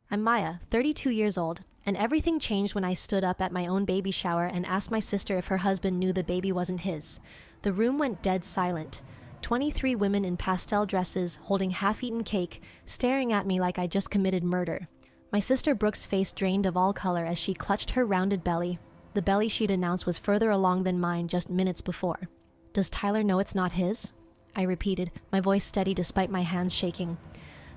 I'm Maya, 32 years old, and everything changed when I stood up at my own baby shower and asked my sister if her husband knew the baby wasn't his. The room went dead silent. 23 women in pastel dresses, holding half-eaten cake, staring at me like I just committed murder. My sister Brooke's face drained of all color as she clutched her rounded belly. The belly she'd announced was further along than mine just minutes before. "Does Tyler know it's not his?" I repeated, my voice steady despite my hands shaking.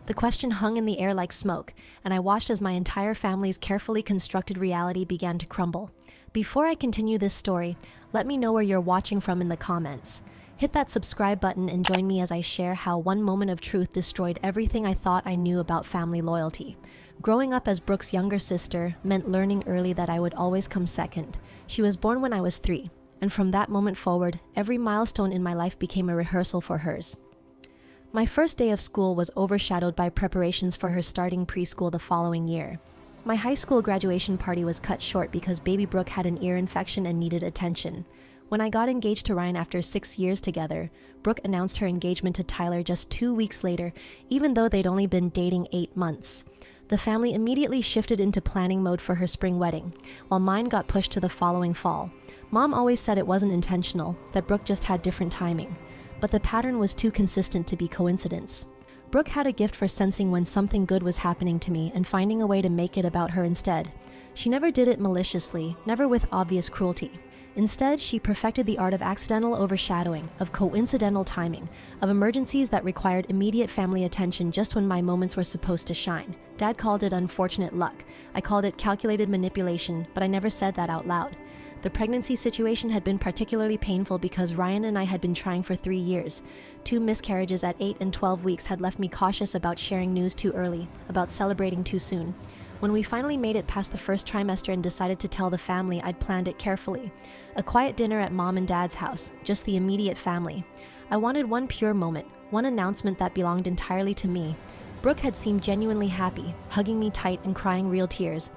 The question hung in the air like smoke, and I watched as my entire family's carefully constructed reality began to crumble. Before I continue this story, let me know where you're watching from in the comments. Hit that subscribe button and join me as I share how one moment of truth destroyed everything I thought I knew about family loyalty. Growing up as Brooke's younger sister meant learning early that I would always come second. She was born when I was 3, and from that moment forward, every milestone in my life became a rehearsal for hers. My first day of school was overshadowed by preparations for her starting preschool the following year. My high school graduation party was cut short because baby Brooke had an ear infection and needed attention. When I got engaged to Ryan after 6 years together, Brooke announced her engagement to Tyler just 2 weeks later, even though they'd only been dating 8 months. The family immediately shifted into planning mode for her spring wedding, while mine got pushed to the following fall. Mom always said it wasn't intentional, that Brooke just had different timing. But the pattern was too consistent to be coincidence. Brooke had a gift for sensing when something good was happening to me and finding a way to make it about her instead. She never did it maliciously, never with obvious cruelty. Instead, she perfected the art of accidental overshadowing, of coincidental timing, of emergencies that required immediate family attention just when my moments were supposed to shine. Dad called it unfortunate luck. I called it calculated manipulation, but I never said that out loud. The pregnancy situation had been particularly painful because Ryan and I had been trying for 3 years. 2 miscarriages at 8 and 12 weeks had left me cautious about sharing news too early, about celebrating too soon. When we finally made it past the first trimester and decided to tell the family, I'd planned it carefully. A quiet dinner at Mom and Dad's house, just the immediate family. I wanted one pure moment, one announcement that belonged entirely to me. Brooke had seemed genuinely happy, hugging me tight and crying real tears.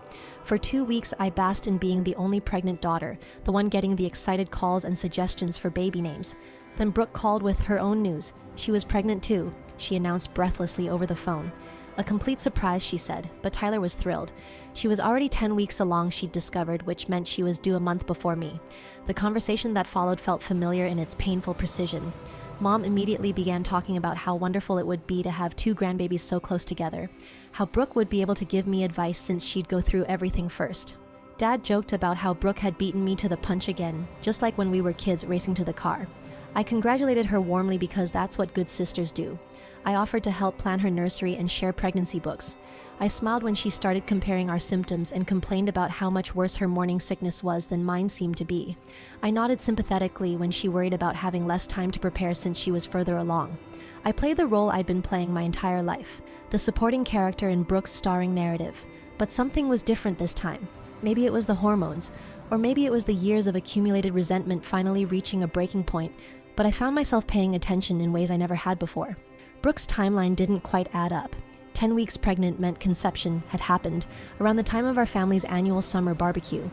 For 2 weeks, I basked in being the only pregnant daughter, the one getting the excited calls and suggestions for baby names. Then Brooke called with her own news. She was pregnant too, she announced breathlessly over the phone. A complete surprise, she said, but Tyler was thrilled. She was already 10 weeks along, she'd discovered, which meant she was due a month before me. The conversation that followed felt familiar in its painful precision. Mom immediately began talking about how wonderful it would be to have 2 grandbabies so close together, how Brooke would be able to give me advice since she'd go through everything first. Dad joked about how Brooke had beaten me to the punch again, just like when we were kids racing to the car. I congratulated her warmly because that's what good sisters do. I offered to help plan her nursery and share pregnancy books. I smiled when she started comparing our symptoms and complained about how much worse her morning sickness was than mine seemed to be. I nodded sympathetically when she worried about having less time to prepare since she was further along. I played the role I'd been playing my entire life, the supporting character in Brooke's starring narrative. But something was different this time. Maybe it was the hormones, or maybe it was the years of accumulated resentment finally reaching a breaking point, but I found myself paying attention in ways I never had before. Brooke's timeline didn't quite add up. 10 weeks pregnant meant conception had happened around the time of our family's annual summer barbecue,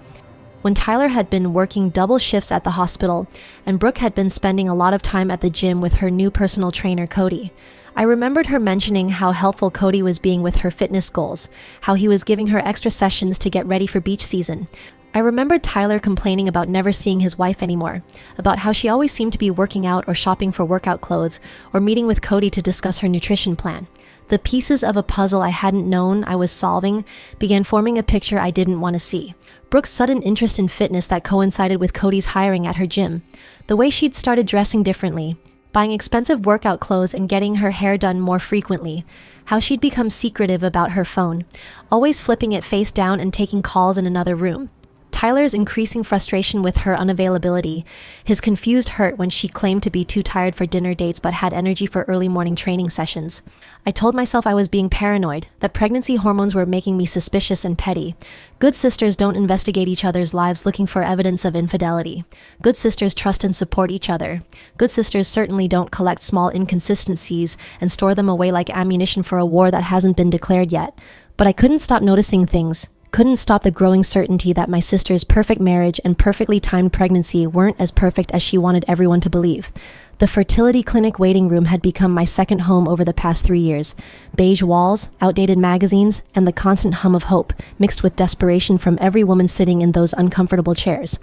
when Tyler had been working double shifts at the hospital and Brooke had been spending a lot of time at the gym with her new personal trainer, Cody. I remembered her mentioning how helpful Cody was being with her fitness goals, how he was giving her extra sessions to get ready for beach season. I remembered Tyler complaining about never seeing his wife anymore, about how she always seemed to be working out or shopping for workout clothes or meeting with Cody to discuss her nutrition plan. The pieces of a puzzle I hadn't known I was solving began forming a picture I didn't want to see. Brooke's sudden interest in fitness that coincided with Cody's hiring at her gym. The way she'd started dressing differently, buying expensive workout clothes and getting her hair done more frequently. How she'd become secretive about her phone, always flipping it face down and taking calls in another room. Tyler's increasing frustration with her unavailability, his confused hurt when she claimed to be too tired for dinner dates but had energy for early morning training sessions. I told myself I was being paranoid, that pregnancy hormones were making me suspicious and petty. Good sisters don't investigate each other's lives looking for evidence of infidelity. Good sisters trust and support each other. Good sisters certainly don't collect small inconsistencies and store them away like ammunition for a war that hasn't been declared yet. But I couldn't stop noticing things. couldn't stop the growing certainty that my sister's perfect marriage and perfectly timed pregnancy weren't as perfect as she wanted everyone to believe. The fertility clinic waiting room had become my second home over the past 3 years. Beige walls, outdated magazines, and the constant hum of hope, mixed with desperation from every woman sitting in those uncomfortable chairs.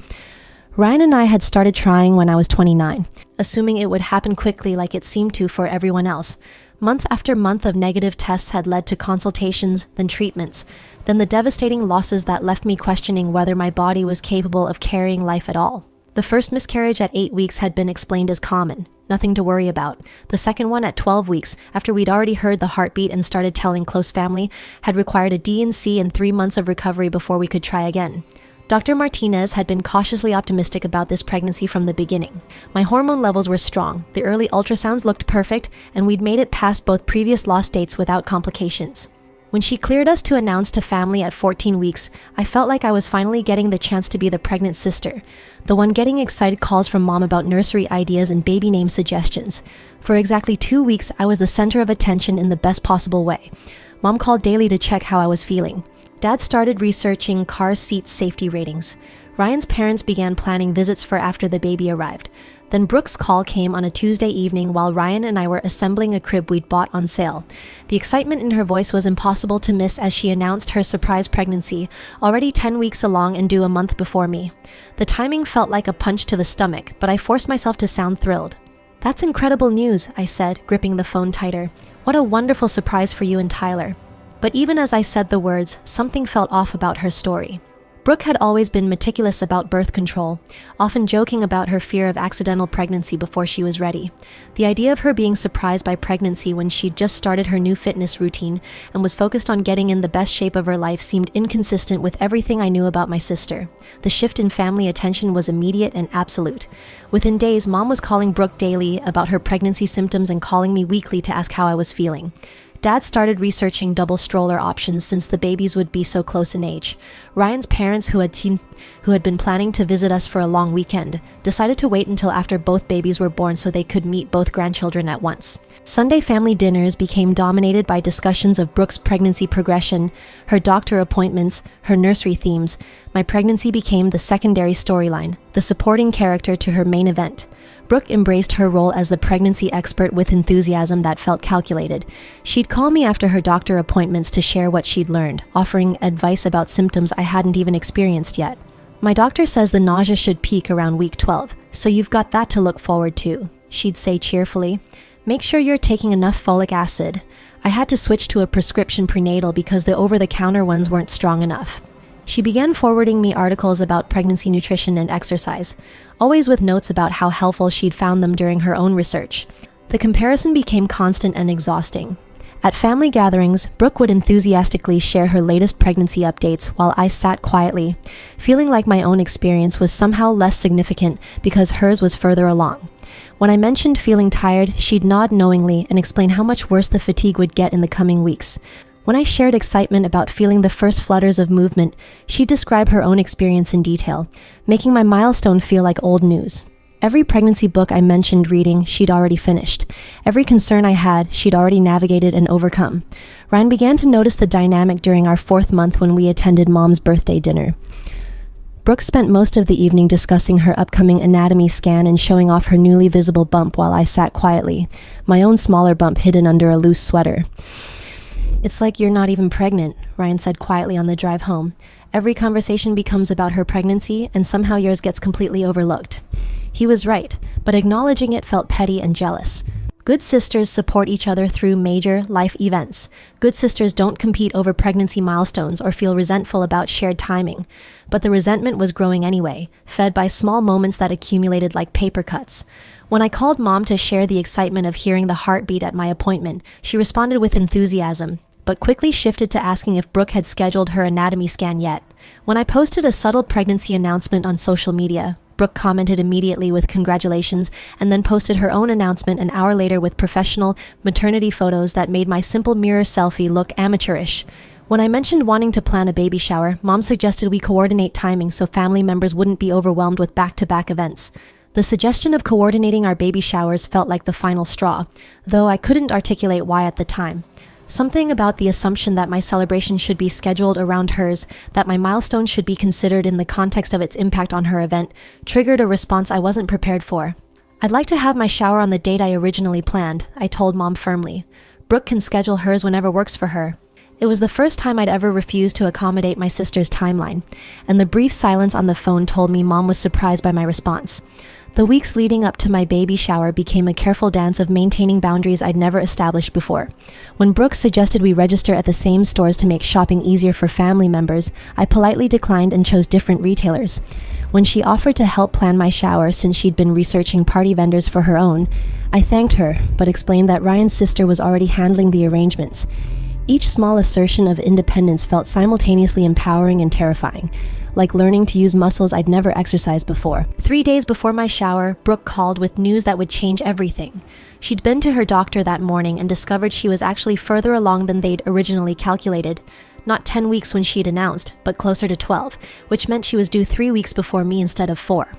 Ryan and I had started trying when I was 29, assuming it would happen quickly like it seemed to for everyone else. Month after month of negative tests had led to consultations, then treatments, then the devastating losses that left me questioning whether my body was capable of carrying life at all. The first miscarriage at 8 weeks had been explained as common, nothing to worry about. The second one at 12 weeks, after we'd already heard the heartbeat and started telling close family, had required a D&C and 3 months of recovery before we could try again. Dr. Martinez had been cautiously optimistic about this pregnancy from the beginning. My hormone levels were strong, the early ultrasounds looked perfect, and we'd made it past both previous lost dates without complications. When she cleared us to announce to family at 14 weeks, I felt like I was finally getting the chance to be the pregnant sister, the one getting excited calls from mom about nursery ideas and baby name suggestions. For exactly 2 weeks, I was the center of attention in the best possible way. Mom called daily to check how I was feeling. Dad started researching car seat safety ratings. Ryan's parents began planning visits for after the baby arrived. Then Brooke's call came on a Tuesday evening while Ryan and I were assembling a crib we'd bought on sale. The excitement in her voice was impossible to miss as she announced her surprise pregnancy, already 10 weeks along and due a month before me. The timing felt like a punch to the stomach, but I forced myself to sound thrilled. "That's incredible news," I said, gripping the phone tighter. "What a wonderful surprise for you and Tyler." But even as I said the words, something felt off about her story. Brooke had always been meticulous about birth control, often joking about her fear of accidental pregnancy before she was ready. The idea of her being surprised by pregnancy when she'd just started her new fitness routine and was focused on getting in the best shape of her life seemed inconsistent with everything I knew about my sister. The shift in family attention was immediate and absolute. Within days, Mom was calling Brooke daily about her pregnancy symptoms and calling me weekly to ask how I was feeling. Dad started researching double stroller options since the babies would be so close in age. Ryan's parents, who had been planning to visit us for a long weekend, decided to wait until after both babies were born so they could meet both grandchildren at once. Sunday family dinners became dominated by discussions of Brooke's pregnancy progression, her doctor appointments, her nursery themes. My pregnancy became the secondary storyline, the supporting character to her main event. Brooke embraced her role as the pregnancy expert with enthusiasm that felt calculated. She'd call me after her doctor appointments to share what she'd learned, offering advice about symptoms I hadn't even experienced yet. "My doctor says the nausea should peak around week 12, so you've got that to look forward to," she'd say cheerfully. "Make sure you're taking enough folic acid." I had to switch to a prescription prenatal because the over-the-counter ones weren't strong enough. She began forwarding me articles about pregnancy nutrition and exercise, always with notes about how helpful she'd found them during her own research. The comparison became constant and exhausting. At family gatherings, Brooke would enthusiastically share her latest pregnancy updates while I sat quietly, feeling like my own experience was somehow less significant because hers was further along. When I mentioned feeling tired, she'd nod knowingly and explain how much worse the fatigue would get in the coming weeks. When I shared excitement about feeling the first flutters of movement, she'd describe her own experience in detail, making my milestone feel like old news. Every pregnancy book I mentioned reading, she'd already finished. Every concern I had, she'd already navigated and overcome. Ryan began to notice the dynamic during our 4th month when we attended Mom's birthday dinner. Brooke spent most of the evening discussing her upcoming anatomy scan and showing off her newly visible bump while I sat quietly, my own smaller bump hidden under a loose sweater. "It's like you're not even pregnant," Ryan said quietly on the drive home. "Every conversation becomes about her pregnancy, and somehow yours gets completely overlooked." He was right, but acknowledging it felt petty and jealous. Good sisters support each other through major life events. Good sisters don't compete over pregnancy milestones or feel resentful about shared timing. But the resentment was growing anyway, fed by small moments that accumulated like paper cuts. When I called Mom to share the excitement of hearing the heartbeat at my appointment, she responded with enthusiasm, but quickly shifted to asking if Brooke had scheduled her anatomy scan yet. When I posted a subtle pregnancy announcement on social media, Brooke commented immediately with congratulations and then posted her own announcement an hour later with professional maternity photos that made my simple mirror selfie look amateurish. When I mentioned wanting to plan a baby shower, Mom suggested we coordinate timing so family members wouldn't be overwhelmed with back-to-back events. The suggestion of coordinating our baby showers felt like the final straw, though I couldn't articulate why at the time. Something about the assumption that my celebration should be scheduled around hers, that my milestone should be considered in the context of its impact on her event, triggered a response I wasn't prepared for. "I'd like to have my shower on the date I originally planned," I told Mom firmly. "Brooke can schedule hers whenever works for her." It was the first time I'd ever refused to accommodate my sister's timeline, and the brief silence on the phone told me Mom was surprised by my response. The weeks leading up to my baby shower became a careful dance of maintaining boundaries I'd never established before. When Brooke suggested we register at the same stores to make shopping easier for family members, I politely declined and chose different retailers. When she offered to help plan my shower since she'd been researching party vendors for her own, I thanked her, but explained that Ryan's sister was already handling the arrangements. Each small assertion of independence felt simultaneously empowering and terrifying, like learning to use muscles I'd never exercised before. 3 days before my shower, Brooke called with news that would change everything. She'd been to her doctor that morning and discovered she was actually further along than they'd originally calculated. Not 10 weeks when she'd announced, but closer to 12, which meant she was due 3 weeks before me instead of 4.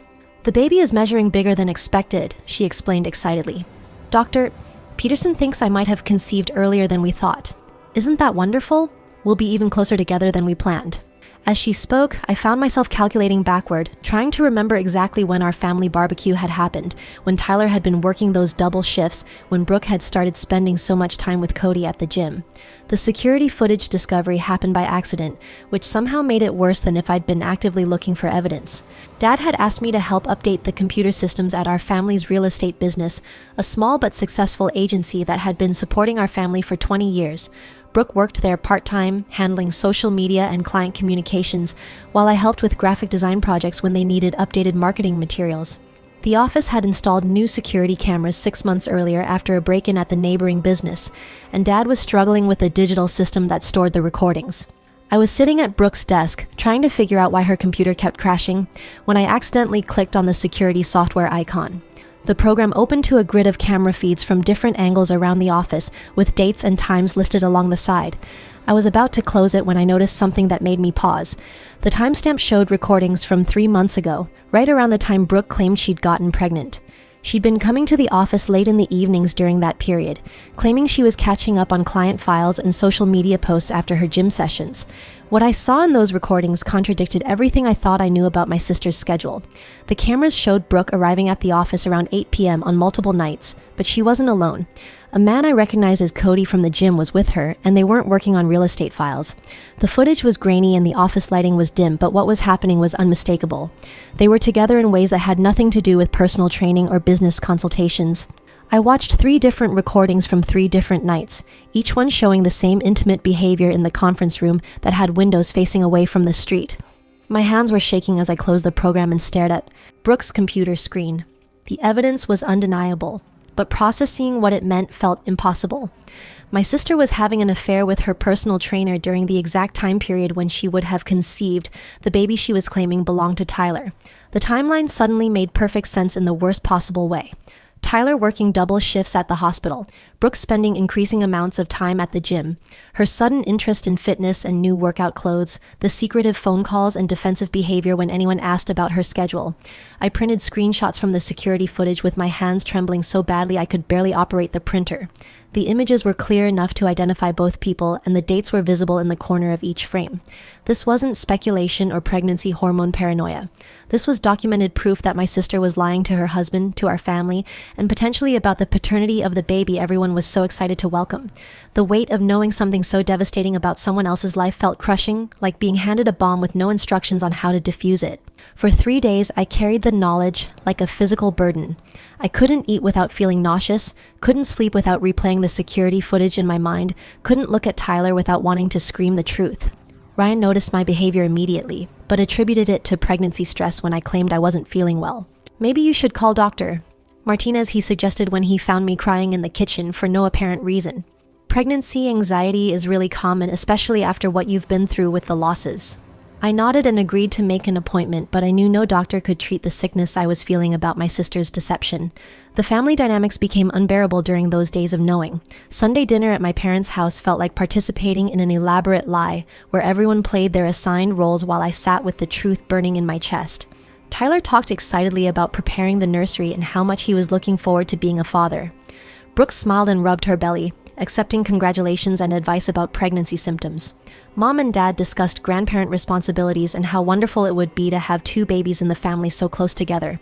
"The baby is measuring bigger than expected," she explained excitedly. "Doctor, Peterson thinks I might have conceived earlier than we thought. Isn't that wonderful? We'll be even closer together than we planned." As she spoke, I found myself calculating backward, trying to remember exactly when our family barbecue had happened, when Tyler had been working those double shifts, when Brooke had started spending so much time with Cody at the gym. The security footage discovery happened by accident, which somehow made it worse than if I'd been actively looking for evidence. Dad had asked me to help update the computer systems at our family's real estate business, a small but successful agency that had been supporting our family for 20 years. Brooke worked there part-time, handling social media and client communications, while I helped with graphic design projects when they needed updated marketing materials. The office had installed new security cameras 6 months earlier after a break-in at the neighboring business, and Dad was struggling with the digital system that stored the recordings. I was sitting at Brooke's desk, trying to figure out why her computer kept crashing, when I accidentally clicked on the security software icon. The program opened to a grid of camera feeds from different angles around the office, with dates and times listed along the side. I was about to close it when I noticed something that made me pause. The timestamp showed recordings from 3 months ago, right around the time Brooke claimed she'd gotten pregnant. She'd been coming to the office late in the evenings during that period, claiming she was catching up on client files and social media posts after her gym sessions. What I saw in those recordings contradicted everything I thought I knew about my sister's schedule. The cameras showed Brooke arriving at the office around 8 p.m. on multiple nights, but she wasn't alone. A man I recognized as Cody from the gym was with her, and they weren't working on real estate files. The footage was grainy and the office lighting was dim, but what was happening was unmistakable. They were together in ways that had nothing to do with personal training or business consultations. I watched 3 different recordings from 3 different nights, each one showing the same intimate behavior in the conference room that had windows facing away from the street. My hands were shaking as I closed the program and stared at Brooke's computer screen. The evidence was undeniable, but processing what it meant felt impossible. My sister was having an affair with her personal trainer during the exact time period when she would have conceived the baby she was claiming belonged to Tyler. The timeline suddenly made perfect sense in the worst possible way. Tyler working double shifts at the hospital, Brooke spending increasing amounts of time at the gym, her sudden interest in fitness and new workout clothes, the secretive phone calls and defensive behavior when anyone asked about her schedule. I printed screenshots from the security footage with my hands trembling so badly I could barely operate the printer. The images were clear enough to identify both people, and the dates were visible in the corner of each frame. This wasn't speculation or pregnancy hormone paranoia. This was documented proof that my sister was lying to her husband, to our family, and potentially about the paternity of the baby everyone was so excited to welcome. The weight of knowing something so devastating about someone else's life felt crushing, like being handed a bomb with no instructions on how to defuse it. For 3 days, I carried the knowledge like a physical burden. I couldn't eat without feeling nauseous, couldn't sleep without replaying the security footage in my mind, couldn't look at Tyler without wanting to scream the truth. Ryan noticed my behavior immediately, but attributed it to pregnancy stress when I claimed I wasn't feeling well. "Maybe you should call doctor," Martinez he suggested when he found me crying in the kitchen for no apparent reason. "Pregnancy anxiety is really common, especially after what you've been through with the losses." I nodded and agreed to make an appointment, but I knew no doctor could treat the sickness I was feeling about my sister's deception. The family dynamics became unbearable during those days of knowing. Sunday dinner at my parents' house felt like participating in an elaborate lie, where everyone played their assigned roles while I sat with the truth burning in my chest. Tyler talked excitedly about preparing the nursery and how much he was looking forward to being a father. Brooke smiled and rubbed her belly, accepting congratulations and advice about pregnancy symptoms. Mom and Dad discussed grandparent responsibilities and how wonderful it would be to have 2 babies in the family so close together.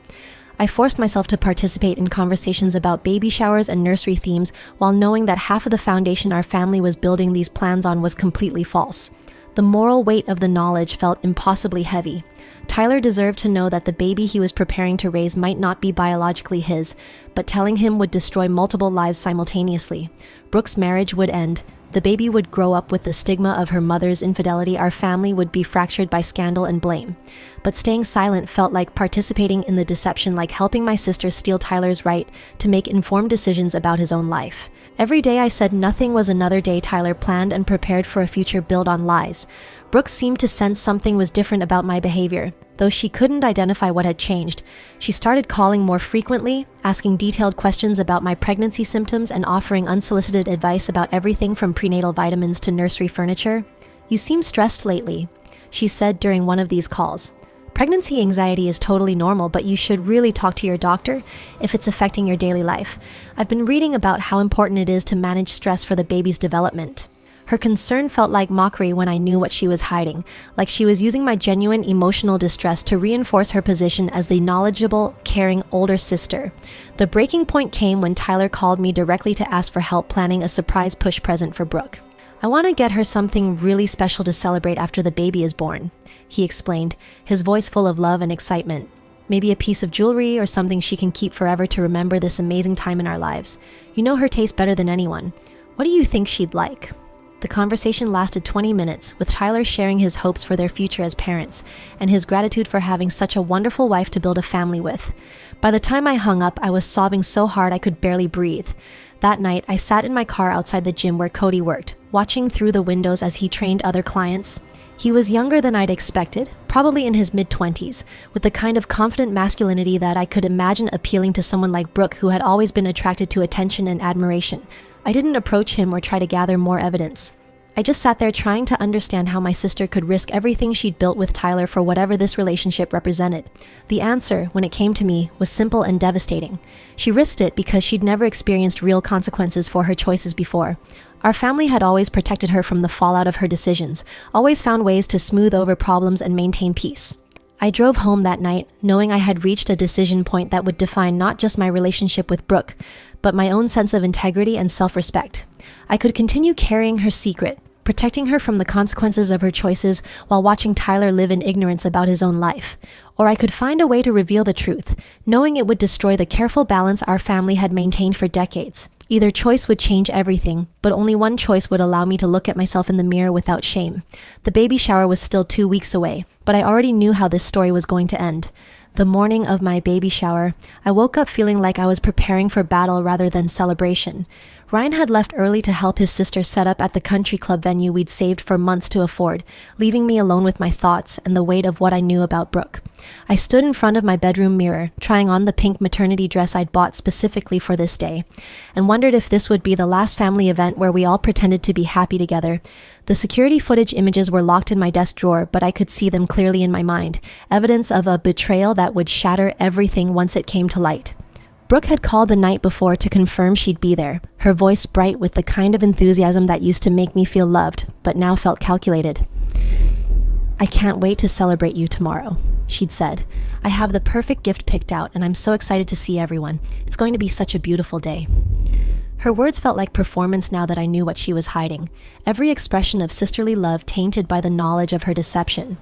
I forced myself to participate in conversations about baby showers and nursery themes while knowing that half of the foundation our family was building these plans on was completely false. The moral weight of the knowledge felt impossibly heavy. Tyler deserved to know that the baby he was preparing to raise might not be biologically his, but telling him would destroy multiple lives simultaneously. Brooke's marriage would end. The baby would grow up with the stigma of her mother's infidelity. Our family would be fractured by scandal and blame. But staying silent felt like participating in the deception, like helping my sister steal Tyler's right to make informed decisions about his own life. Every day I said nothing was another day Tyler planned and prepared for a future built on lies. Brooke seemed to sense something was different about my behavior, though she couldn't identify what had changed. She started calling more frequently, asking detailed questions about my pregnancy symptoms and offering unsolicited advice about everything from prenatal vitamins to nursery furniture. "You seem stressed lately," she said during one of these calls. "Pregnancy anxiety is totally normal, but you should really talk to your doctor if it's affecting your daily life. I've been reading about how important it is to manage stress for the baby's development." Her concern felt like mockery when I knew what she was hiding, like she was using my genuine emotional distress to reinforce her position as the knowledgeable, caring older sister. The breaking point came when Tyler called me directly to ask for help planning a surprise push present for Brooke. "I want to get her something really special to celebrate after the baby is born," he explained, his voice full of love and excitement. "Maybe a piece of jewelry or something she can keep forever to remember this amazing time in our lives. You know her taste better than anyone. What do you think she'd like?" The conversation lasted 20 minutes, with Tyler sharing his hopes for their future as parents and his gratitude for having such a wonderful wife to build a family with. By the time I hung up, I was sobbing so hard I could barely breathe. That night, I sat in my car outside the gym where Cody worked, watching through the windows as he trained other clients. He was younger than I'd expected, probably in his mid-20s, with the kind of confident masculinity that I could imagine appealing to someone like Brooke, who had always been attracted to attention and admiration. I didn't approach him or try to gather more evidence. I just sat there trying to understand how my sister could risk everything she'd built with Tyler for whatever this relationship represented. The answer, when it came to me, was simple and devastating. She risked it because she'd never experienced real consequences for her choices before. Our family had always protected her from the fallout of her decisions, always found ways to smooth over problems and maintain peace. I drove home that night, knowing I had reached a decision point that would define not just my relationship with Brooke, but my own sense of integrity and self-respect. I could continue carrying her secret, protecting her from the consequences of her choices while watching Tyler live in ignorance about his own life. Or I could find a way to reveal the truth, knowing it would destroy the careful balance our family had maintained for decades. Either choice would change everything, but only one choice would allow me to look at myself in the mirror without shame. The baby shower was still 2 weeks away, but I already knew how this story was going to end. The morning of my baby shower, I woke up feeling like I was preparing for battle rather than celebration. Ryan had left early to help his sister set up at the country club venue we'd saved for months to afford, leaving me alone with my thoughts and the weight of what I knew about Brooke. I stood in front of my bedroom mirror, trying on the pink maternity dress I'd bought specifically for this day, and wondered if this would be the last family event where we all pretended to be happy together. The security footage images were locked in my desk drawer, but I could see them clearly in my mind, evidence of a betrayal that would shatter everything once it came to light. Brooke had called the night before to confirm she'd be there, her voice bright with the kind of enthusiasm that used to make me feel loved, but now felt calculated. "I can't wait to celebrate you tomorrow," she'd said. "I have the perfect gift picked out, and I'm so excited to see everyone. It's going to be such a beautiful day." Her words felt like performance now that I knew what she was hiding, every expression of sisterly love tainted by the knowledge of her deception.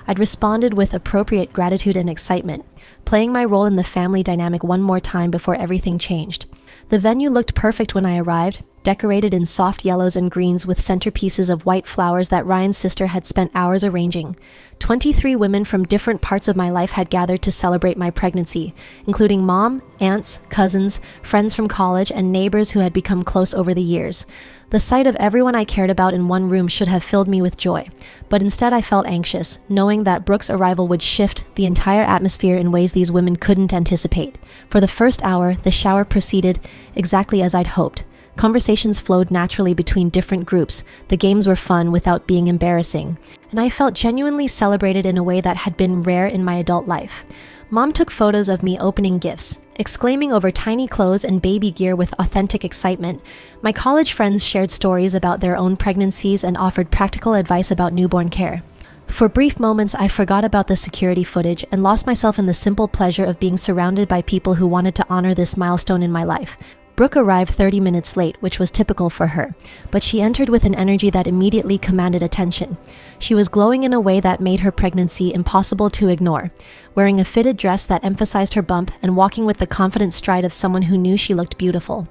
I'd responded with appropriate gratitude and excitement, playing my role in the family dynamic one more time before everything changed. The venue looked perfect when I arrived, decorated in soft yellows and greens with centerpieces of white flowers that Ryan's sister had spent hours arranging. 23 women from different parts of my life had gathered to celebrate my pregnancy, including mom, aunts, cousins, friends from college, and neighbors who had become close over the years. The sight of everyone I cared about in one room should have filled me with joy, but instead I felt anxious, knowing that Brooke's arrival would shift the entire atmosphere in ways these women couldn't anticipate. For the first hour, the shower proceeded exactly as I'd hoped. Conversations flowed naturally between different groups, the games were fun without being embarrassing, and I felt genuinely celebrated in a way that had been rare in my adult life. Mom took photos of me opening gifts, exclaiming over tiny clothes and baby gear with authentic excitement. My college friends shared stories about their own pregnancies and offered practical advice about newborn care. For brief moments, I forgot about the security footage and lost myself in the simple pleasure of being surrounded by people who wanted to honor this milestone in my life. Brooke arrived 30 minutes late, which was typical for her, but she entered with an energy that immediately commanded attention. She was glowing in a way that made her pregnancy impossible to ignore, wearing a fitted dress that emphasized her bump and walking with the confident stride of someone who knew she looked beautiful.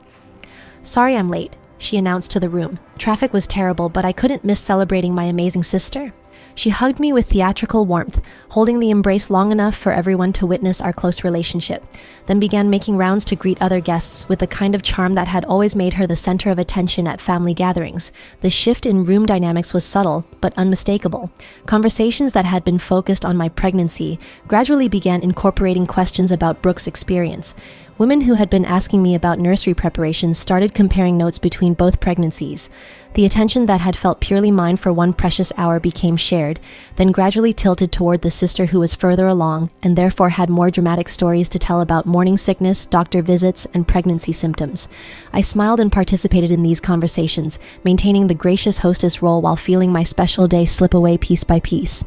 "Sorry I'm late," she announced to the room. "Traffic was terrible, but I couldn't miss celebrating my amazing sister." She hugged me with theatrical warmth, holding the embrace long enough for everyone to witness our close relationship, then began making rounds to greet other guests with the kind of charm that had always made her the center of attention at family gatherings. The shift in room dynamics was subtle, but unmistakable. Conversations that had been focused on my pregnancy gradually began incorporating questions about Brooke's experience. Women who had been asking me about nursery preparations started comparing notes between both pregnancies. The attention that had felt purely mine for one precious hour became shared, then gradually tilted toward the sister who was further along and therefore had more dramatic stories to tell about morning sickness, doctor visits, and pregnancy symptoms. I smiled and participated in these conversations, maintaining the gracious hostess role while feeling my special day slip away piece by piece.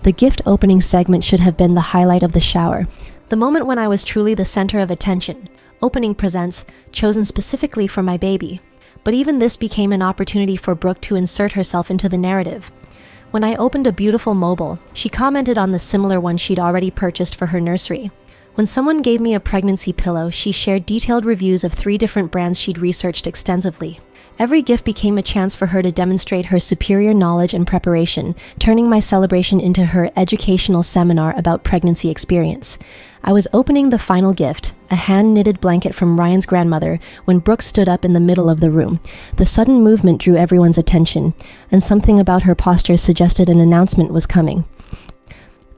The gift opening segment should have been the highlight of the shower, the moment when I was truly the center of attention. Opening presents, chosen specifically for my baby. But even this became an opportunity for Brooke to insert herself into the narrative. When I opened a beautiful mobile, she commented on the similar one she'd already purchased for her nursery. When someone gave me a pregnancy pillow, she shared detailed reviews of 3 different brands she'd researched extensively. Every gift became a chance for her to demonstrate her superior knowledge and preparation, turning my celebration into her educational seminar about pregnancy experience. I was opening the final gift, a hand-knitted blanket from Ryan's grandmother, when Brooke stood up in the middle of the room. The sudden movement drew everyone's attention, and something about her posture suggested an announcement was coming.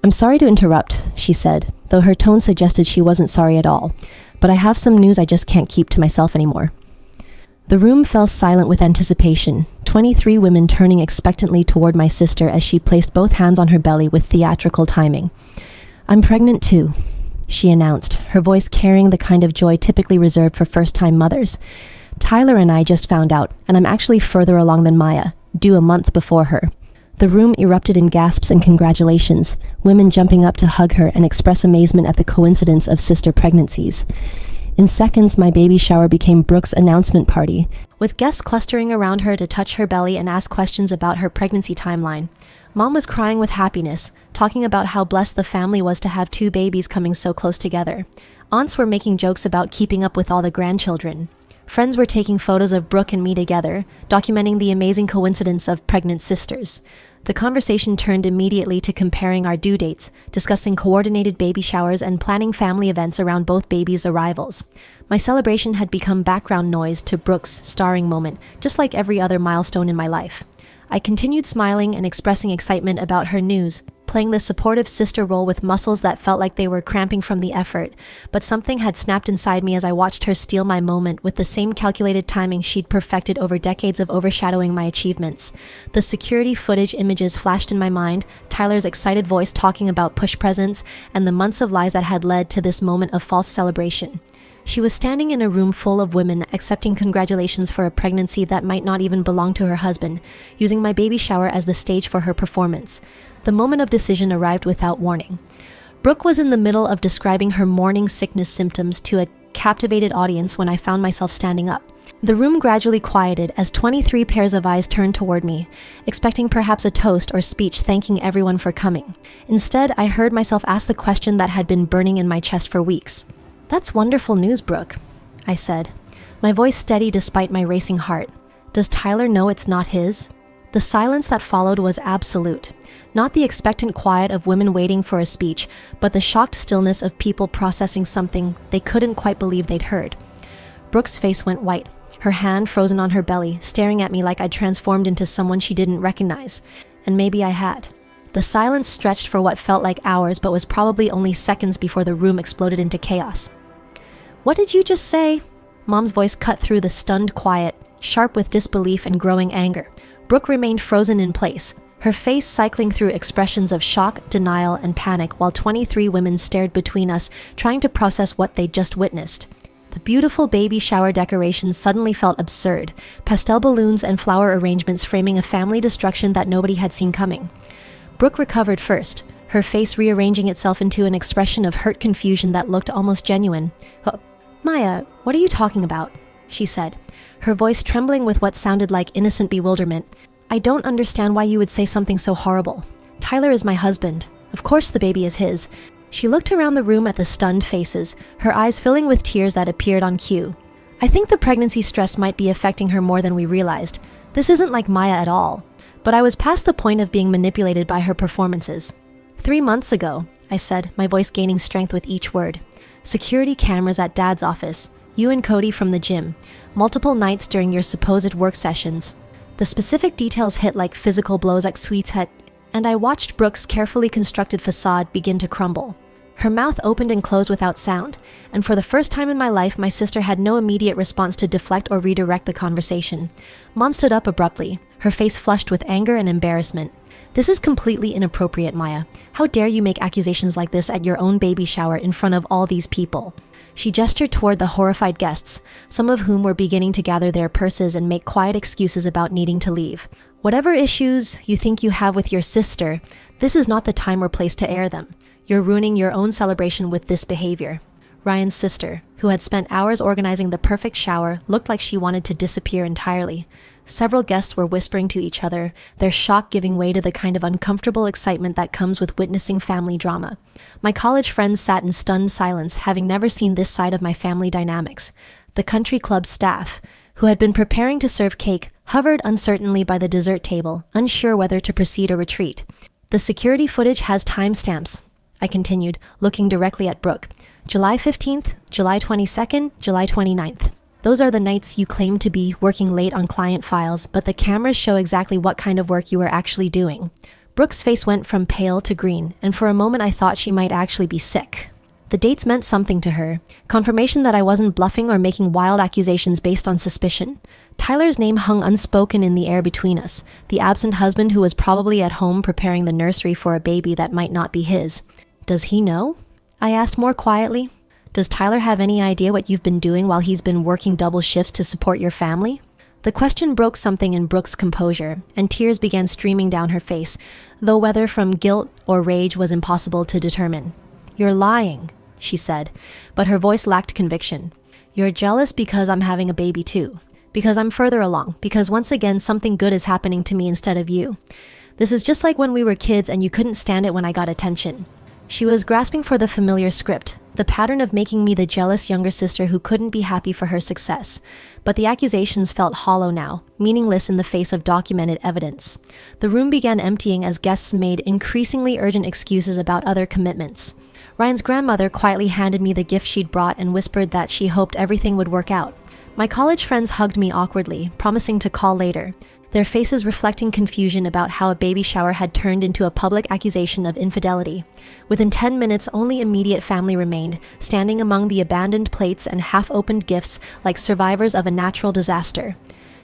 "I'm sorry to interrupt," she said, though her tone suggested she wasn't sorry at all. "But I have some news I just can't keep to myself anymore." The room fell silent with anticipation, 23 women turning expectantly toward my sister as she placed both hands on her belly with theatrical timing. "I'm pregnant too," she announced, her voice carrying the kind of joy typically reserved for first-time mothers. "Tyler and I just found out, and I'm actually further along than Maya, due a month before her." The room erupted in gasps and congratulations, women jumping up to hug her and express amazement at the coincidence of sister pregnancies. In seconds, my baby shower became Brooke's announcement party, with guests clustering around her to touch her belly and ask questions about her pregnancy timeline. Mom was crying with happiness, talking about how blessed the family was to have 2 babies coming so close together. Aunts were making jokes about keeping up with all the grandchildren. Friends were taking photos of Brooke and me together, documenting the amazing coincidence of pregnant sisters. The conversation turned immediately to comparing our due dates, discussing coordinated baby showers and planning family events around both babies' arrivals. My celebration had become background noise to Brooke's starring moment, just like every other milestone in my life. I continued smiling and expressing excitement about her news, playing the supportive sister role with muscles that felt like they were cramping from the effort, but something had snapped inside me as I watched her steal my moment with the same calculated timing she'd perfected over decades of overshadowing my achievements. The security footage images flashed in my mind, Tyler's excited voice talking about push presents, and the months of lies that had led to this moment of false celebration. She was standing in a room full of women accepting congratulations for a pregnancy that might not even belong to her husband, using my baby shower as the stage for her performance. The moment of decision arrived without warning. Brooke was in the middle of describing her morning sickness symptoms to a captivated audience when I found myself standing up. The room gradually quieted as 23 pairs of eyes turned toward me, expecting perhaps a toast or speech thanking everyone for coming. Instead, I heard myself ask the question that had been burning in my chest for weeks. "That's wonderful news, Brooke," I said, my voice steady despite my racing heart. "Does Tyler know it's not his?" The silence that followed was absolute. Not the expectant quiet of women waiting for a speech, but the shocked stillness of people processing something they couldn't quite believe they'd heard. Brooke's face went white, her hand frozen on her belly, staring at me like I'd transformed into someone she didn't recognize. And maybe I had. The silence stretched for what felt like hours, but was probably only seconds before the room exploded into chaos. "What did you just say?" Mom's voice cut through the stunned quiet, sharp with disbelief and growing anger. Brooke remained frozen in place, her face cycling through expressions of shock, denial, and panic while 23 women stared between us, trying to process what they'd just witnessed. The beautiful baby shower decorations suddenly felt absurd, pastel balloons and flower arrangements framing a family destruction that nobody had seen coming. Brooke recovered first, her face rearranging itself into an expression of hurt confusion that looked almost genuine. "Maya, what are you talking about?" she said, her voice trembling with what sounded like innocent bewilderment. "I don't understand why you would say something so horrible. Tyler is my husband. Of course the baby is his." She looked around the room at the stunned faces, her eyes filling with tears that appeared on cue. "I think the pregnancy stress might be affecting her more than we realized. This isn't like Maya at all." But I was past the point of being manipulated by her performances. 3 months ago, I said, my voice gaining strength with each word. Security cameras at Dad's office, you and Cody from the gym, multiple nights during your supposed work sessions. The specific details hit like physical blows at Sweetheart, and I watched Brooke's carefully constructed facade begin to crumble. Her mouth opened and closed without sound, and for the first time in my life, my sister had no immediate response to deflect or redirect the conversation. Mom stood up abruptly, her face flushed with anger and embarrassment. "This is completely inappropriate, Maya. How dare you make accusations like this at your own baby shower in front of all these people?" She gestured toward the horrified guests, some of whom were beginning to gather their purses and make quiet excuses about needing to leave. "Whatever issues you think you have with your sister, this is not the time or place to air them. You're ruining your own celebration with this behavior." Ryan's sister, who had spent hours organizing the perfect shower, looked like she wanted to disappear entirely. Several guests were whispering to each other, their shock giving way to the kind of uncomfortable excitement that comes with witnessing family drama. My college friends sat in stunned silence, having never seen this side of my family dynamics. The country club staff, who had been preparing to serve cake, hovered uncertainly by the dessert table, unsure whether to proceed or retreat. "The security footage has timestamps," I continued, looking directly at Brooke. "July 15th, July 22nd, July 29th. Those are the nights you claim to be working late on client files, but the cameras show exactly what kind of work you were actually doing." Brooke's face went from pale to green, and for a moment I thought she might actually be sick. The dates meant something to her, confirmation that I wasn't bluffing or making wild accusations based on suspicion. Tyler's name hung unspoken in the air between us, the absent husband who was probably at home preparing the nursery for a baby that might not be his. "Does he know?" I asked more quietly. "Does Tyler have any idea what you've been doing while he's been working double shifts to support your family?" The question broke something in Brooke's composure, and tears began streaming down her face, though whether from guilt or rage was impossible to determine. "You're lying," she said, but her voice lacked conviction. "You're jealous because I'm having a baby too, because I'm further along, because once again something good is happening to me instead of you. This is just like when we were kids and you couldn't stand it when I got attention." She was grasping for the familiar script, the pattern of making me the jealous younger sister who couldn't be happy for her success. But the accusations felt hollow now, meaningless in the face of documented evidence. The room began emptying as guests made increasingly urgent excuses about other commitments. Ryan's grandmother quietly handed me the gift she'd brought and whispered that she hoped everything would work out. My college friends hugged me awkwardly, promising to call later, their faces reflecting confusion about how a baby shower had turned into a public accusation of infidelity. Within 10 minutes, only immediate family remained, standing among the abandoned plates and half-opened gifts like survivors of a natural disaster.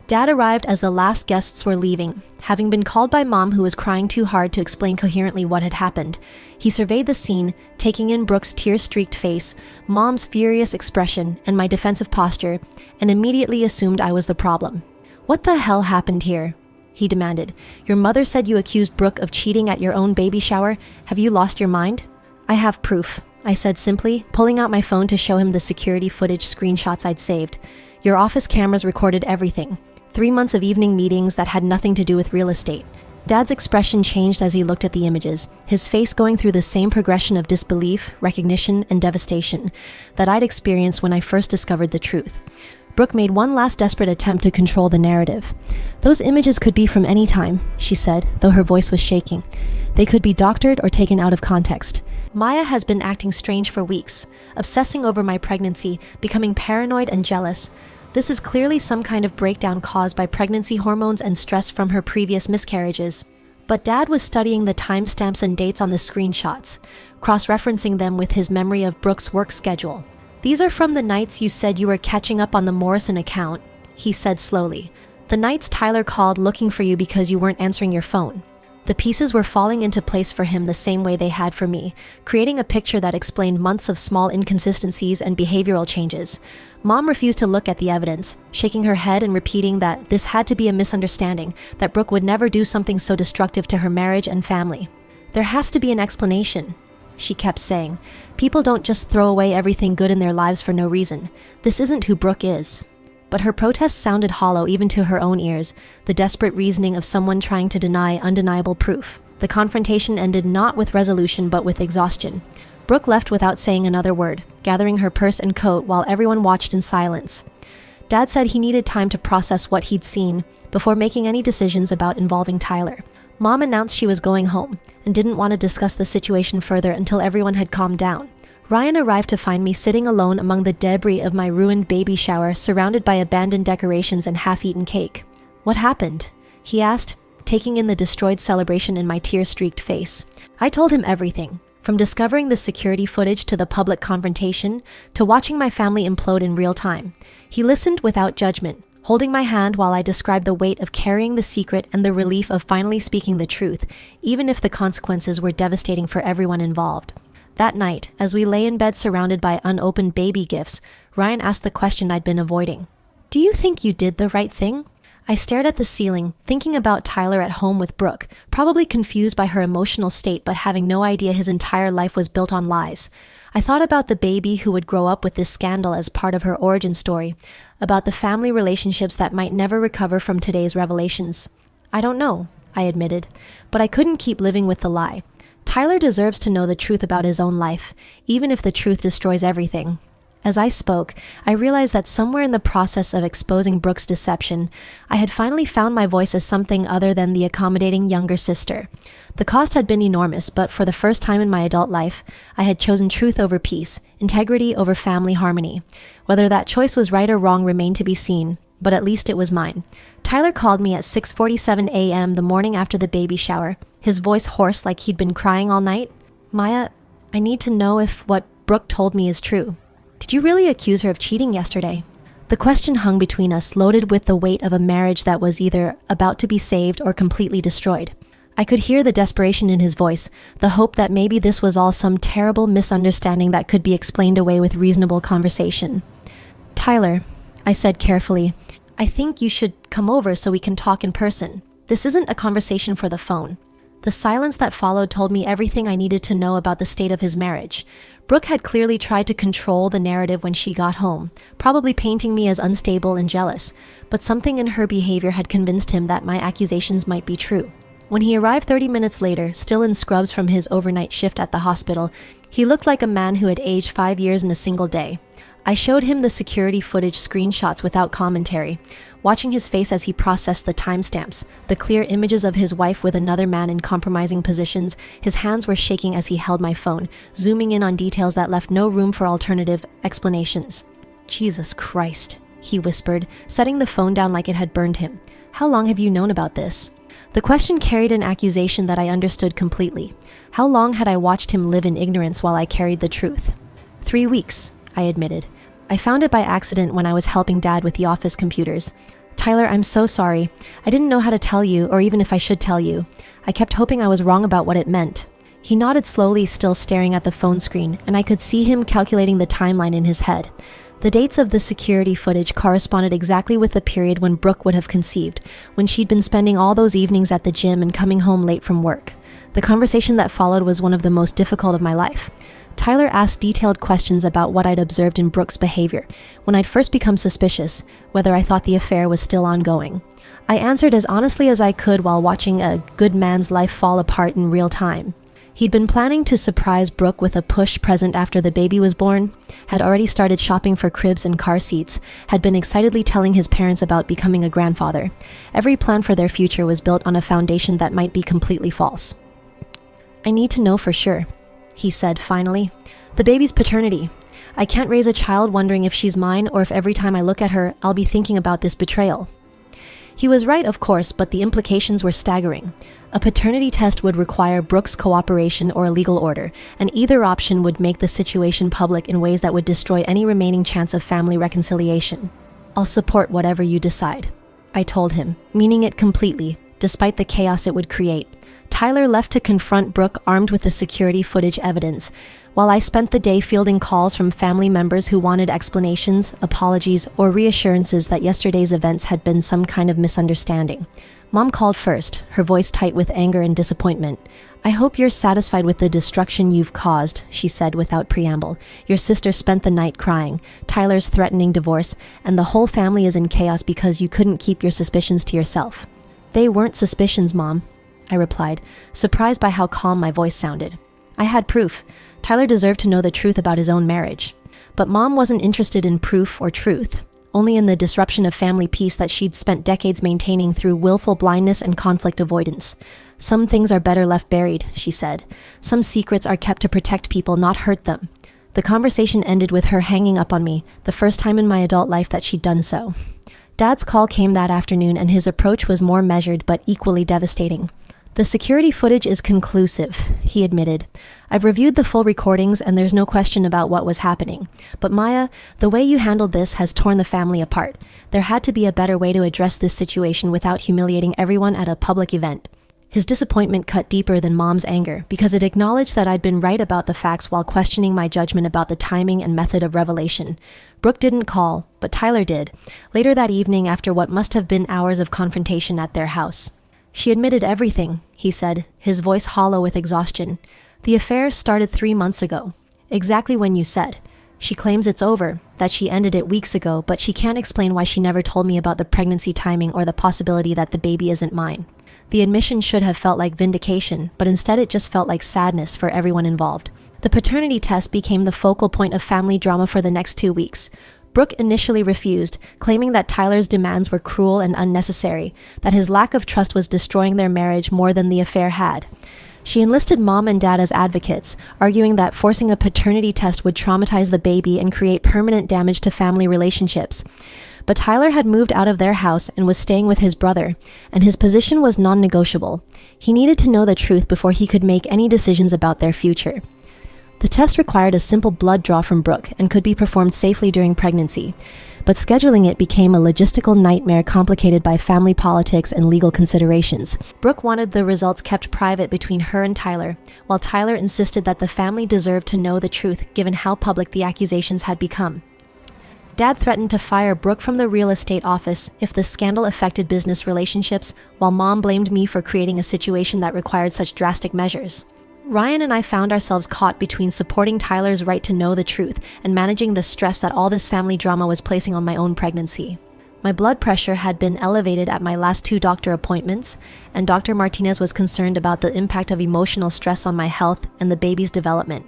Dad arrived as the last guests were leaving, having been called by Mom, who was crying too hard to explain coherently what had happened. He surveyed the scene, taking in Brooke's tear-streaked face, Mom's furious expression, and my defensive posture, and immediately assumed I was the problem. "What the hell happened here?" he demanded. "Your mother said you accused Brooke of cheating at your own baby shower. Have you lost your mind?" "I have proof," I said simply, pulling out my phone to show him the security footage screenshots I'd saved. "Your office cameras recorded everything. 3 months of evening meetings that had nothing to do with real estate." Dad's expression changed as he looked at the images, his face going through the same progression of disbelief, recognition, and devastation that I'd experienced when I first discovered the truth. Brooke made one last desperate attempt to control the narrative. "Those images could be from any time," she said, though her voice was shaking. "They could be doctored or taken out of context. Maya has been acting strange for weeks, obsessing over my pregnancy, becoming paranoid and jealous. This is clearly some kind of breakdown caused by pregnancy hormones and stress from her previous miscarriages." But Dad was studying the timestamps and dates on the screenshots, cross-referencing them with his memory of Brooke's work schedule. "These are from the nights you said you were catching up on the Morrison account," he said slowly. "The nights Tyler called looking for you because you weren't answering your phone. The pieces were falling into place for him the same way they had for me, creating a picture that explained months of small inconsistencies and behavioral changes. Mom refused to look at the evidence, shaking her head and repeating that this had to be a misunderstanding, that Brooke would never do something so destructive to her marriage and family. "There has to be an explanation," she kept saying. "People don't just throw away everything good in their lives for no reason. This isn't who Brooke is." But her protests sounded hollow even to her own ears, the desperate reasoning of someone trying to deny undeniable proof. The confrontation ended not with resolution but with exhaustion. Brooke left without saying another word, gathering her purse and coat while everyone watched in silence. Dad said he needed time to process what he'd seen before making any decisions about involving Tyler. Mom announced she was going home and didn't want to discuss the situation further until everyone had calmed down. Ryan arrived to find me sitting alone among the debris of my ruined baby shower, surrounded by abandoned decorations and half-eaten cake. "What happened?" he asked, taking in the destroyed celebration in my tear-streaked face. I told him everything, from discovering the security footage to the public confrontation to watching my family implode in real time. He listened without judgment, holding my hand while I described the weight of carrying the secret and the relief of finally speaking the truth, even if the consequences were devastating for everyone involved. That night, as we lay in bed surrounded by unopened baby gifts, Ryan asked the question I'd been avoiding. "Do you think you did the right thing?" I stared at the ceiling, thinking about Tyler at home with Brooke, probably confused by her emotional state but having no idea his entire life was built on lies. I thought about the baby who would grow up with this scandal as part of her origin story, about the family relationships that might never recover from today's revelations. "I don't know," I admitted, but I couldn't keep living with the lie. Tyler deserves to know the truth about his own life, even if the truth destroys everything. As I spoke, I realized that somewhere in the process of exposing Brooke's deception, I had finally found my voice as something other than the accommodating younger sister. The cost had been enormous, but for the first time in my adult life, I had chosen truth over peace, integrity over family harmony. Whether that choice was right or wrong remained to be seen, but at least it was mine. Tyler called me at 6:47 a.m. the morning after the baby shower, his voice hoarse like he'd been crying all night. "Maya, I need to know if what Brooke told me is true. Did you really accuse her of cheating yesterday?" The question hung between us, loaded with the weight of a marriage that was either about to be saved or completely destroyed. I could hear the desperation in his voice, the hope that maybe this was all some terrible misunderstanding that could be explained away with reasonable conversation. "Tyler," I said carefully, "I think you should come over so we can talk in person. This isn't a conversation for the phone." The silence that followed told me everything I needed to know about the state of his marriage. Brooke had clearly tried to control the narrative when she got home, probably painting me as unstable and jealous, but something in her behavior had convinced him that my accusations might be true. When he arrived 30 minutes later, still in scrubs from his overnight shift at the hospital, he looked like a man who had aged 5 years in a single day. I showed him the security footage screenshots without commentary, watching his face as he processed the timestamps, the clear images of his wife with another man in compromising positions. His hands were shaking as he held my phone, zooming in on details that left no room for alternative explanations. "Jesus Christ," he whispered, setting the phone down like it had burned him. "How long have you known about this?" The question carried an accusation that I understood completely. How long had I watched him live in ignorance while I carried the truth? 3 weeks, I admitted. I found it by accident when I was helping Dad with the office computers. "Tyler, I'm so sorry. I didn't know how to tell you, or even if I should tell you. I kept hoping I was wrong about what it meant." He nodded slowly, still staring at the phone screen, and I could see him calculating the timeline in his head. The dates of the security footage corresponded exactly with the period when Brooke would have conceived, when she'd been spending all those evenings at the gym and coming home late from work. The conversation that followed was one of the most difficult of my life. Tyler asked detailed questions about what I'd observed in Brooke's behavior, when I'd first become suspicious, whether I thought the affair was still ongoing. I answered as honestly as I could while watching a good man's life fall apart in real time. He'd been planning to surprise Brooke with a push present after the baby was born, had already started shopping for cribs and car seats, had been excitedly telling his parents about becoming a grandfather. Every plan for their future was built on a foundation that might be completely false. "I need to know for sure," he said finally. "The baby's paternity. I can't raise a child wondering if she's mine or if every time I look at her, I'll be thinking about this betrayal." He was right, of course, but the implications were staggering. A paternity test would require Brooke's cooperation or a legal order, and either option would make the situation public in ways that would destroy any remaining chance of family reconciliation. "I'll support whatever you decide," I told him, meaning it completely, despite the chaos it would create. Tyler left to confront Brooke armed with the security footage evidence, while I spent the day fielding calls from family members who wanted explanations, apologies, or reassurances that yesterday's events had been some kind of misunderstanding. Mom called first, her voice tight with anger and disappointment. "I hope you're satisfied with the destruction you've caused," she said without preamble. "Your sister spent the night crying, Tyler's threatening divorce, and the whole family is in chaos because you couldn't keep your suspicions to yourself." "They weren't suspicions, Mom," I replied, surprised by how calm my voice sounded. I had proof. Tyler deserved to know the truth about his own marriage. But Mom wasn't interested in proof or truth, only in the disruption of family peace that she'd spent decades maintaining through willful blindness and conflict avoidance. "Some things are better left buried," she said. "Some secrets are kept to protect people, not hurt them." The conversation ended with her hanging up on me, the first time in my adult life that she'd done so. Dad's call came that afternoon, and his approach was more measured but equally devastating. "The security footage is conclusive," he admitted. "I've reviewed the full recordings and there's no question about what was happening. But Maya, the way you handled this has torn the family apart. There had to be a better way to address this situation without humiliating everyone at a public event." His disappointment cut deeper than Mom's anger because it acknowledged that I'd been right about the facts while questioning my judgment about the timing and method of revelation. Brooke didn't call, but Tyler did, later that evening after what must have been hours of confrontation at their house. "She admitted everything," he said, his voice hollow with exhaustion. "The affair started 3 months ago, exactly when you said. She claims it's over, that she ended it weeks ago, but she can't explain why she never told me about the pregnancy timing or the possibility that the baby isn't mine." The admission should have felt like vindication, but instead it just felt like sadness for everyone involved. The paternity test became the focal point of family drama for the next 2 weeks. Brooke initially refused, claiming that Tyler's demands were cruel and unnecessary, that his lack of trust was destroying their marriage more than the affair had. She enlisted Mom and Dad as advocates, arguing that forcing a paternity test would traumatize the baby and create permanent damage to family relationships. But Tyler had moved out of their house and was staying with his brother, and his position was non-negotiable. He needed to know the truth before he could make any decisions about their future. The test required a simple blood draw from Brooke and could be performed safely during pregnancy, but scheduling it became a logistical nightmare complicated by family politics and legal considerations. Brooke wanted the results kept private between her and Tyler, while Tyler insisted that the family deserved to know the truth given how public the accusations had become. Dad threatened to fire Brooke from the real estate office if the scandal affected business relationships, while Mom blamed me for creating a situation that required such drastic measures. Ryan and I found ourselves caught between supporting Tyler's right to know the truth and managing the stress that all this family drama was placing on my own pregnancy. My blood pressure had been elevated at my last 2 doctor appointments, and Dr. Martinez was concerned about the impact of emotional stress on my health and the baby's development.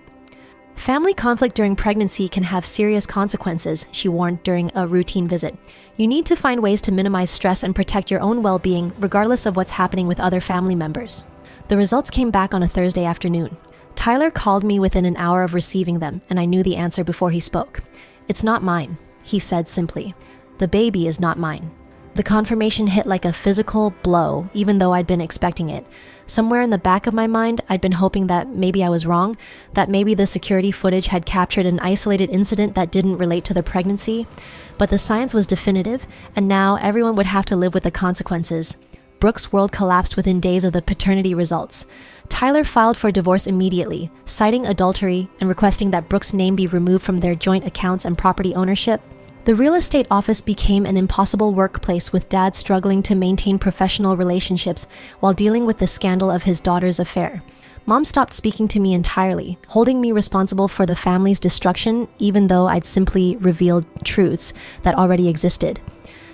"Family conflict during pregnancy can have serious consequences," she warned during a routine visit. "You need to find ways to minimize stress and protect your own well-being, regardless of what's happening with other family members." The results came back on a Thursday afternoon. Tyler called me within an hour of receiving them, and I knew the answer before he spoke. "It's not mine," he said simply. "The baby is not mine." The confirmation hit like a physical blow, even though I'd been expecting it. Somewhere in the back of my mind, I'd been hoping that maybe I was wrong, that maybe the security footage had captured an isolated incident that didn't relate to the pregnancy. But the science was definitive, and now everyone would have to live with the consequences. Brooke's world collapsed within days of the paternity results. Tyler filed for divorce immediately, citing adultery and requesting that Brooke's name be removed from their joint accounts and property ownership. The real estate office became an impossible workplace, with Dad struggling to maintain professional relationships while dealing with the scandal of his daughter's affair. Mom stopped speaking to me entirely, holding me responsible for the family's destruction, even though I'd simply revealed truths that already existed.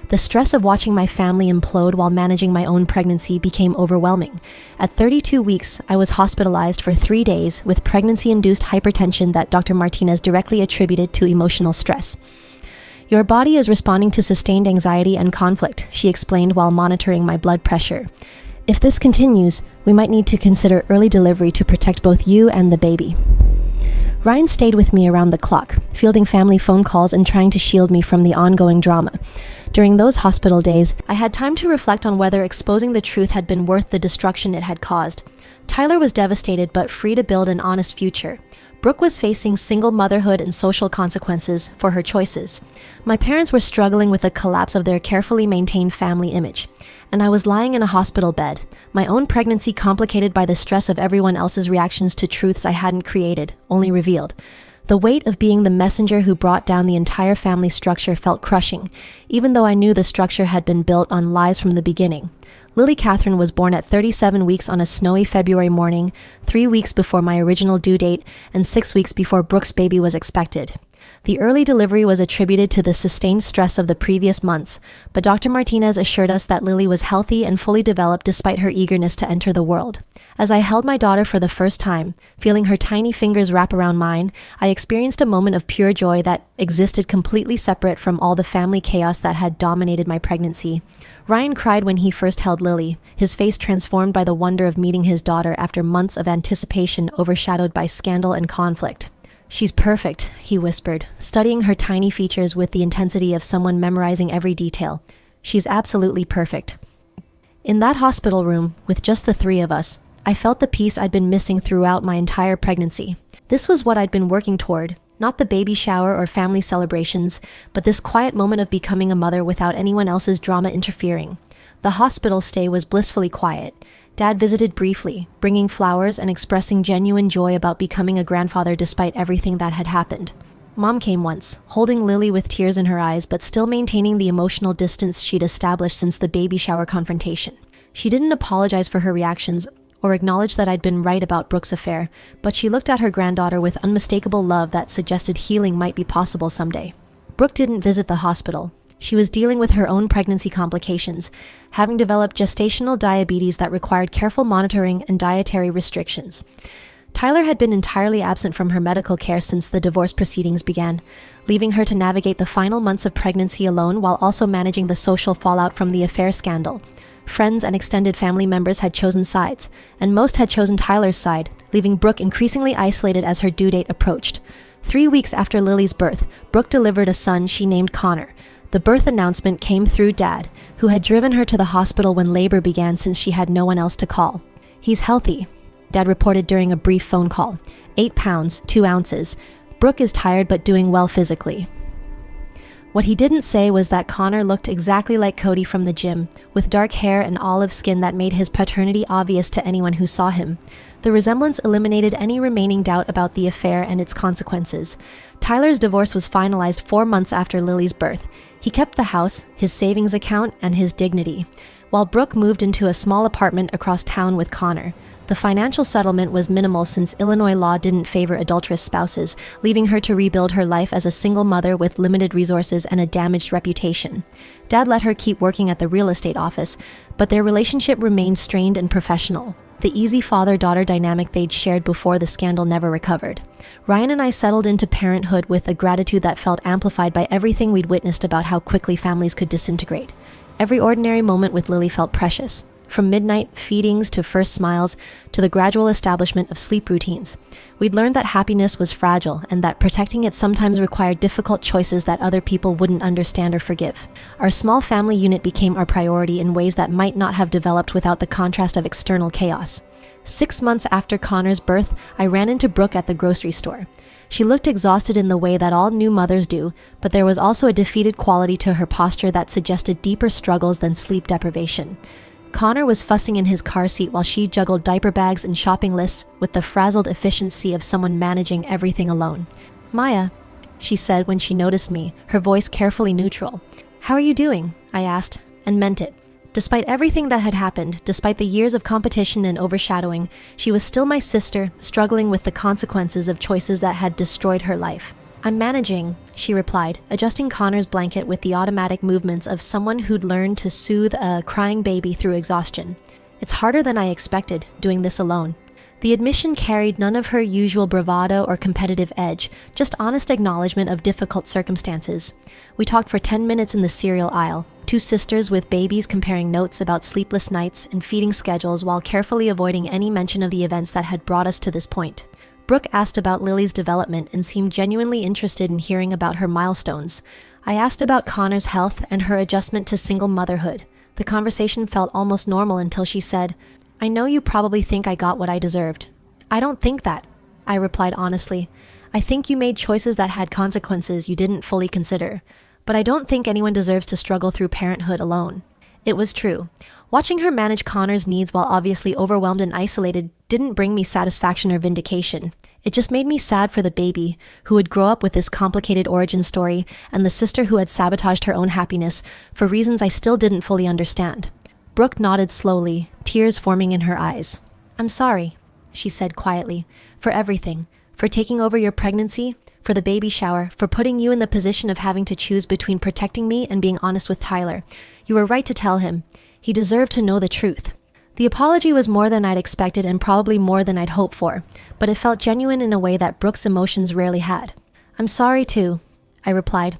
The stress of watching my family implode while managing my own pregnancy became overwhelming. At 32 weeks, I was hospitalized for 3 days with pregnancy-induced hypertension that Dr. Martinez directly attributed to emotional stress. "Your body is responding to sustained anxiety and conflict," she explained while monitoring my blood pressure. "If this continues, we might need to consider early delivery to protect both you and the baby." Ryan stayed with me around the clock, fielding family phone calls and trying to shield me from the ongoing drama. During those hospital days, I had time to reflect on whether exposing the truth had been worth the destruction it had caused. Tyler was devastated but free to build an honest future. Brooke was facing single motherhood and social consequences for her choices. My parents were struggling with the collapse of their carefully maintained family image, and I was lying in a hospital bed, my own pregnancy complicated by the stress of everyone else's reactions to truths I hadn't created, only revealed. The weight of being the messenger who brought down the entire family structure felt crushing, even though I knew the structure had been built on lies from the beginning. Lily Catherine was born at 37 weeks on a snowy February morning, 3 weeks before my original due date, and 6 weeks before Brooke's baby was expected. The early delivery was attributed to the sustained stress of the previous months, but Dr. Martinez assured us that Lily was healthy and fully developed despite her eagerness to enter the world. As I held my daughter for the first time, feeling her tiny fingers wrap around mine, I experienced a moment of pure joy that existed completely separate from all the family chaos that had dominated my pregnancy. Ryan cried when he first held Lily, his face transformed by the wonder of meeting his daughter after months of anticipation overshadowed by scandal and conflict. "She's perfect," he whispered, studying her tiny features with the intensity of someone memorizing every detail. "She's absolutely perfect." In that hospital room, with just the three of us, I felt the peace I'd been missing throughout my entire pregnancy. This was what I'd been working toward, not the baby shower or family celebrations, but this quiet moment of becoming a mother without anyone else's drama interfering. The hospital stay was blissfully quiet. Dad visited briefly, bringing flowers and expressing genuine joy about becoming a grandfather despite everything that had happened. Mom came once, holding Lily with tears in her eyes but still maintaining the emotional distance she'd established since the baby shower confrontation. She didn't apologize for her reactions or acknowledge that I'd been right about Brooke's affair, but she looked at her granddaughter with unmistakable love that suggested healing might be possible someday. Brooke didn't visit the hospital. She was dealing with her own pregnancy complications, having developed gestational diabetes that required careful monitoring and dietary restrictions. Tyler had been entirely absent from her medical care since the divorce proceedings began, leaving her to navigate the final months of pregnancy alone while also managing the social fallout from the affair scandal. Friends and extended family members had chosen sides, and most had chosen Tyler's side, leaving Brooke increasingly isolated as her due date approached. 3 weeks after Lily's birth, Brooke delivered a son she named Connor. The birth announcement came through Dad, who had driven her to the hospital when labor began since she had no one else to call. "He's healthy," Dad reported during a brief phone call. 8 pounds, 2 ounces. Brooke is tired but doing well physically. What he didn't say was that Connor looked exactly like Cody from the gym, with dark hair and olive skin that made his paternity obvious to anyone who saw him. The resemblance eliminated any remaining doubt about the affair and its consequences. Tyler's divorce was finalized 4 months after Lily's birth. He kept the house, his savings account, and his dignity, while Brooke moved into a small apartment across town with Connor. The financial settlement was minimal since Illinois law didn't favor adulterous spouses, leaving her to rebuild her life as a single mother with limited resources and a damaged reputation. Dad let her keep working at the real estate office, but their relationship remained strained and professional. The easy father-daughter dynamic they'd shared before the scandal never recovered. Ryan and I settled into parenthood with a gratitude that felt amplified by everything we'd witnessed about how quickly families could disintegrate. Every ordinary moment with Lily felt precious. From midnight feedings to first smiles to the gradual establishment of sleep routines. We'd learned that happiness was fragile and that protecting it sometimes required difficult choices that other people wouldn't understand or forgive. Our small family unit became our priority in ways that might not have developed without the contrast of external chaos. 6 months after Connor's birth, I ran into Brooke at the grocery store. She looked exhausted in the way that all new mothers do, but there was also a defeated quality to her posture that suggested deeper struggles than sleep deprivation. Connor was fussing in his car seat while she juggled diaper bags and shopping lists with the frazzled efficiency of someone managing everything alone. "Maya," she said when she noticed me, her voice carefully neutral. "How are you doing?" I asked, and meant it. Despite everything that had happened, despite the years of competition and overshadowing, she was still my sister, struggling with the consequences of choices that had destroyed her life. "I'm managing," she replied, adjusting Connor's blanket with the automatic movements of someone who'd learned to soothe a crying baby through exhaustion. "It's harder than I expected, doing this alone." The admission carried none of her usual bravado or competitive edge, just honest acknowledgement of difficult circumstances. We talked for 10 minutes in the cereal aisle, 2 sisters with babies comparing notes about sleepless nights and feeding schedules while carefully avoiding any mention of the events that had brought us to this point. Brooke asked about Lily's development and seemed genuinely interested in hearing about her milestones. I asked about Connor's health and her adjustment to single motherhood. The conversation felt almost normal until she said, "I know you probably think I got what I deserved." "I don't think that," I replied honestly. I think you made choices that had consequences you didn't fully consider. But I don't think anyone deserves to struggle through parenthood alone. It was true. Watching her manage Connor's needs while obviously overwhelmed and isolated didn't bring me satisfaction or vindication. It just made me sad for the baby, who would grow up with this complicated origin story, and the sister who had sabotaged her own happiness for reasons I still didn't fully understand. Brooke nodded slowly, tears forming in her eyes. I'm sorry, she said quietly, for everything. For taking over your pregnancy, for the baby shower, for putting you in the position of having to choose between protecting me and being honest with Tyler. You were right to tell him. He deserved to know the truth. The apology was more than I'd expected and probably more than I'd hoped for, but it felt genuine in a way that Brooke's emotions rarely had. I'm sorry too, I replied,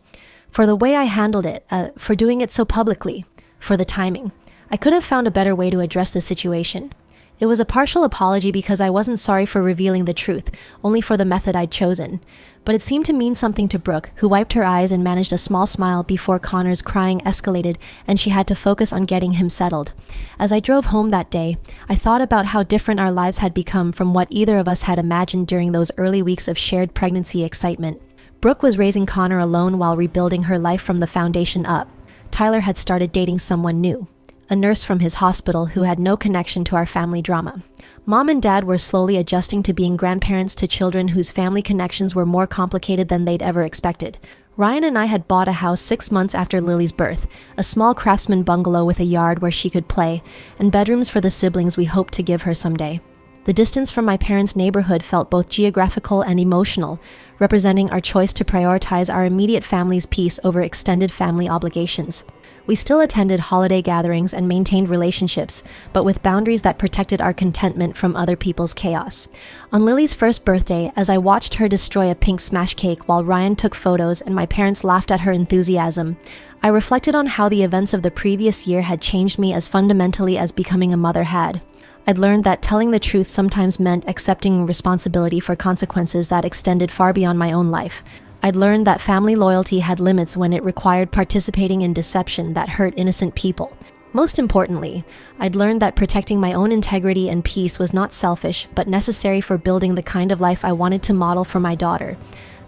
for the way I handled it, for doing it so publicly, for the timing. I could have found a better way to address the situation. It was a partial apology because I wasn't sorry for revealing the truth, only for the method I'd chosen. But it seemed to mean something to Brooke, who wiped her eyes and managed a small smile before Connor's crying escalated and she had to focus on getting him settled. As I drove home that day, I thought about how different our lives had become from what either of us had imagined during those early weeks of shared pregnancy excitement. Brooke was raising Connor alone while rebuilding her life from the foundation up. Tyler had started dating someone new, a nurse from his hospital who had no connection to our family drama. Mom and Dad were slowly adjusting to being grandparents to children whose family connections were more complicated than they'd ever expected. Ryan and I had bought a house 6 months after Lily's birth, a small craftsman bungalow with a yard where she could play, and bedrooms for the siblings we hoped to give her someday. The distance from my parents' neighborhood felt both geographical and emotional, representing our choice to prioritize our immediate family's peace over extended family obligations. We still attended holiday gatherings and maintained relationships, but with boundaries that protected our contentment from other people's chaos. On Lily's first birthday, as I watched her destroy a pink smash cake while Ryan took photos and my parents laughed at her enthusiasm, I reflected on how the events of the previous year had changed me as fundamentally as becoming a mother had. I'd learned that telling the truth sometimes meant accepting responsibility for consequences that extended far beyond my own life. I'd learned that family loyalty had limits when it required participating in deception that hurt innocent people. Most importantly, I'd learned that protecting my own integrity and peace was not selfish, but necessary for building the kind of life I wanted to model for my daughter.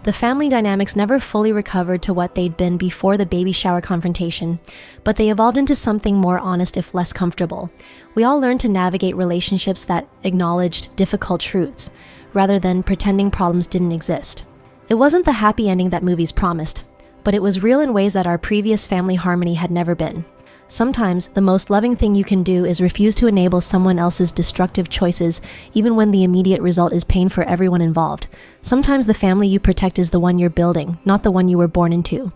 The family dynamics never fully recovered to what they'd been before the baby shower confrontation, but they evolved into something more honest if less comfortable. We all learned to navigate relationships that acknowledged difficult truths, rather than pretending problems didn't exist. It wasn't the happy ending that movies promised, but it was real in ways that our previous family harmony had never been. Sometimes, the most loving thing you can do is refuse to enable someone else's destructive choices, even when the immediate result is pain for everyone involved. Sometimes the family you protect is the one you're building, not the one you were born into.